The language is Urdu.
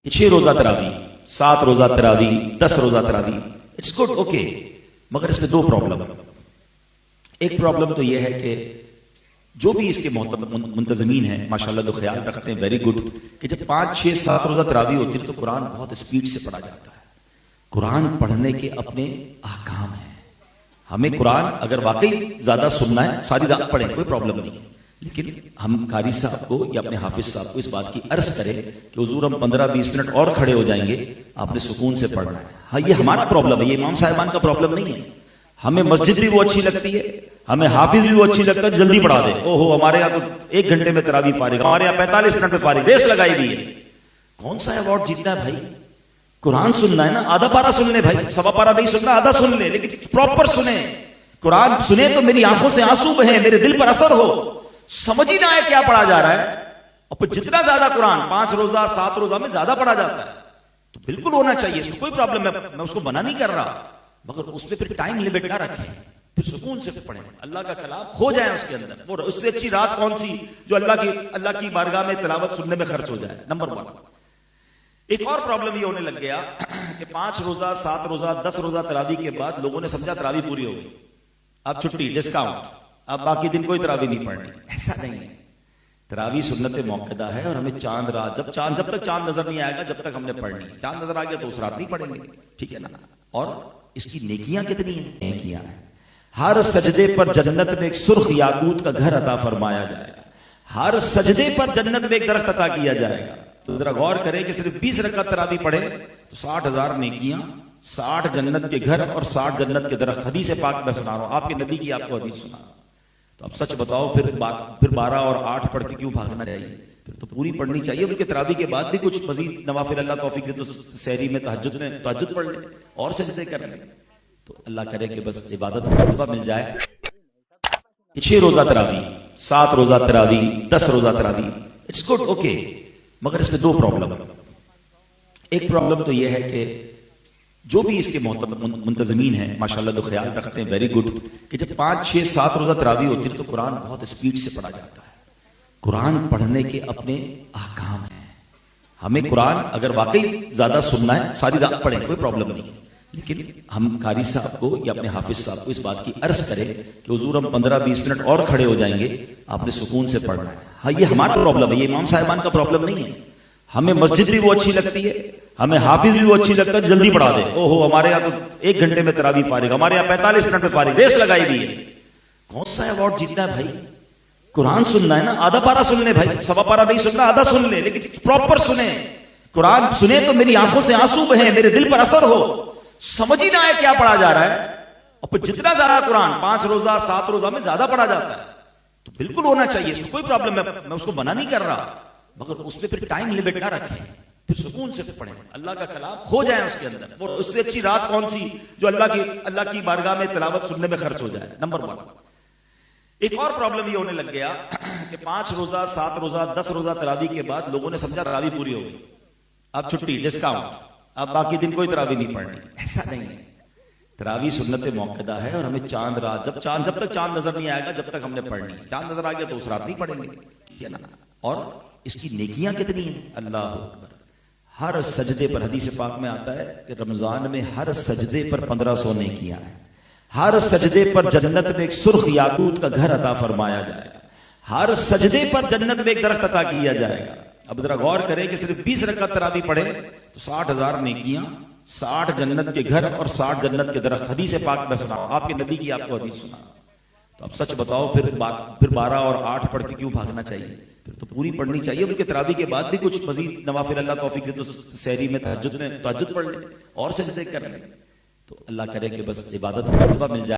کہ 6 روزہ تراوی، 7 روزہ تراوی، 10 روزہ تراوی، اٹس گڈ، اوکے، مگر اس میں دو پرابلم۔ ایک پرابلم تو یہ ہے کہ جو بھی اس کے منتظمین ہیں ماشاءاللہ جو خیال رکھتے ہیں، ویری گڈ، کہ جب 5 6 7 روزہ تراوی ہوتی ہے تو قرآن بہت اسپیڈ سے پڑھا جاتا ہے۔ قرآن پڑھنے کے اپنے احکام ہیں۔ ہمیں قرآن اگر واقعی زیادہ سننا ہے ساری رات پڑھیں، کوئی پرابلم نہیں، لیکن ہم قاری صاحب کو یا اپنے حافظ صاحب کو اس بات کی عرض کریں کہ حضور ہم 15-20 منٹ اور کھڑے ہو جائیں گے، آپ نے سکون سے پڑھنا ہے۔ ہاں، یہ ہمارا پرابلم ہے، یہ امام صاحبان کا پرابلم نہیں ہے۔ ہمیں مسجد بھی وہ اچھی لگتی ہے، ہمیں حافظ بھی وہ اچھی لگتا ہے، جلدی پڑھا دے، او ہو ہمارے یہاں تو 1 گھنٹے میں تراویح فارغ، ہمارے یہاں 45 منٹ میں فارغ، ریس لگائی بھی ہے۔ کون سا ایوارڈ جیتنا ہے بھائی؟ قرآن سننا ہے نا، آدھا پارا سن لے بھائی، سوا پارا نہیں سننا، آدھا سن لے، لیکن پراپر سنیں۔ قرآن سنے تو میری آنکھوں سے آنسو بہیں، میرے دل پر اثر ہو، سمجھ ہی نہ آئے کیا پڑھا جا رہا ہے۔ اور پھر جتنا زیادہ قرآن 5 روزہ 7 روزہ میں زیادہ پڑھا جاتا ہے تو بالکل ہونا چاہیے، اس میں کوئی پرابلم ہے، میں اس کو منع نہیں کر رہا، مگر اس میں پھر ٹائم لمٹ نہ رکھیں، پھر سکون سے پڑھیں، اللہ کا کلام کھو جائیں اس کے اندر۔ وہ اس سے اچھی رات کون سی جو اللہ کی بارگاہ میں تلاوت سننے میں خرچ ہو جائے، نمبر 1۔ ایک اور پرابلم یہ ہونے لگ گیا کہ 5 روزہ 7 روزہ 10 روزہ تراویح کے بعد لوگوں نے سمجھا تراویح پوری ہو گئی، اب چھٹی، ڈسکاؤنٹ، اب باقی دن کوئی تراویح نہیں پڑھنی۔ ایسا نہیں ہے، تراویح سنت موقدہ ہے، اور ہمیں چاند رات جب تک چاند نظر نہیں آئے گا جب تک ہم نے پڑھنی ہے، چاند نظر آ گیا تو اس رات نہیں پڑھیں گے، ٹھیک ہے نا؟ اور اس کی نیکیاں کتنی ہیں؟ نیکیاں ہیں، ہر سجدے پر جنت میں ایک سرخ یاقوت کا گھر عطا فرمایا جائے گا، ہر سجدے پر جنت میں ایک درخت عطا کیا جائے گا۔ تو ذرا غور کریں کہ صرف 20 رکعت تراویح پڑھیں تو 60,000 نیکیاں، 60 جنت کے گھر اور 60 جنت کے درخت۔ حدیث پاک میں سنا رہا ہوں، آپ کے نبی کی آپ کو حدیث سنا۔ تو اب سچ بتاؤ، پھر 12 اور 8 پڑھ کے کیوں بھاگنا چاہیے؟ پھر تو پوری پڑھنی چاہیے، بلکہ تراویح کے بعد بھی کچھ مزید نوافل اللہ توفیق دے تو سحری میں تہجد پڑھ لیں اور سجدے کر لیں، تو اللہ کرے کہ بس عبادت کا جذبہ مل جائے۔ 6 روزہ تراویح، 7 روزہ تراویح، 10 روزہ تراویح، اٹس گڈ، اوکے، مگر اس میں دو پرابلم۔ ایک پرابلم تو یہ ہے کہ جو بھی اس کے منتظمین ہیں ماشاءاللہ جو خیال رکھتے ہیں، ویری گڈ، کہ جب 5 6 7 روزہ تراویح ہوتی ہے تو قرآن بہت اسپیڈ سے پڑھا جاتا ہے۔ قرآن پڑھنے کے اپنے احکام ہیں۔ ہمیں قرآن اگر واقعی زیادہ سننا ہے ساری رات پڑھیں، کوئی پرابلم نہیں، لیکن ہم قاری صاحب کو یا اپنے حافظ صاحب کو اس بات کی عرض کریں کہ حضور ہم 15-20 منٹ اور کھڑے ہو جائیں گے، آپ نے سکون سے پڑھنا ہے۔ ہاں، یہ ہمارا پرابلم ہے، یہ امام صاحبان کا پرابلم نہیں ہے۔ ہمیں مسجد بھی وہ اچھی لگتی ہے، ہمیں حافظ بھی وہ اچھی لگتا ہے، جلدی پڑھا دے، او ہو ہمارے یہاں تو 1 گھنٹے میں تراویح فارغ، ہمارے یہاں 45 منٹ میں فارغ، ریس لگائی بھی ہے۔ کون سا ایوارڈ جیتنا ہے بھائی؟ قرآن سننا ہے نا، آدھا پارا سن لے بھائی، سوا پارا نہیں سننا، آدھا سن لے، لیکن پراپر سنیں۔ قرآن سنے تو میری آنکھوں سے آنسو بہیں، میرے دل پر اثر ہو، سمجھ ہی نہ آئے کیا پڑھا جا رہا ہے۔ اور پھر جتنا زیادہ قرآن 5 روزہ 7 روزہ میں زیادہ پڑھا جاتا ہے تو بالکل ہونا چاہیے، اس میں کوئی پرابلم ہے، میں اس کو منع نہیں کر رہا، مگر اس میں پھر ٹائم لمٹ نہ رکھیں، پھر سکون سے پڑھیں، اللہ کا کلام کھو جائیں اس کے اندر۔ وہ اس سے اچھی رات کون سی جو اللہ کی بارگاہ میں تلاوت سننے میں خرچ ہو جائے، نمبر 1۔ ایک اور پرابلم یہ ہونے لگ گیا کہ 5 روزہ 7 روزہ 10 روزہ تراویح کے بعد لوگوں نے سمجھا تراویح پوری ہو گئی، اب چھٹی، ڈسکاؤنٹ، اب باقی دن کوئی تراویح نہیں پڑھنی۔ ایسا نہیں ہے، تراویح سنت موقدہ ہے، اور ہمیں چاند رات جب تک چاند نظر نہیں آئے گا جب تک ہم نے پڑھنی ہے، چاند نظر آ گیا تو اس رات نہیں پڑھیں گے، ٹھیک ہے نا؟ اور اس کی نیکیاں کتنی ہیں؟ اللہ اکبر۔ ہر سجدے پر حدیث پاک میں آتا ہے کہ رمضان میں ہر سجدے پر 1500 نیکیاں ہیں، ہر سجدے پر جنت میں ایک سرخ یاقوت کا گھر عطا فرمایا جائے گا، ہر سجدے پر جنت میں ایک درخت عطا کیا جائے گا۔ اب ذرا غور کریں کہ صرف 20 رکعت تراویح پڑھیں تو 60,000 نیکیاں، 60 جنت کے گھر اور 60 جنت کے درخت۔ حدیث پاک میں سنا، آپ کے نبی کی آپ کو حدیث سنا۔ تو اب سچ بتاؤ، پھر 12 اور 8 پڑھ کے کیوں بھاگنا چاہیے؟ پھر تو پوری پڑھنی چاہیے، بلکہ تراویح کے بعد بھی کچھ مزید نوافل اللہ توفیق دے تو سحری میں تہجد پڑھ لیں اور سجدے کر لیں، تو اللہ کرے کہ بس عبادت کا جذبہ مل جائے۔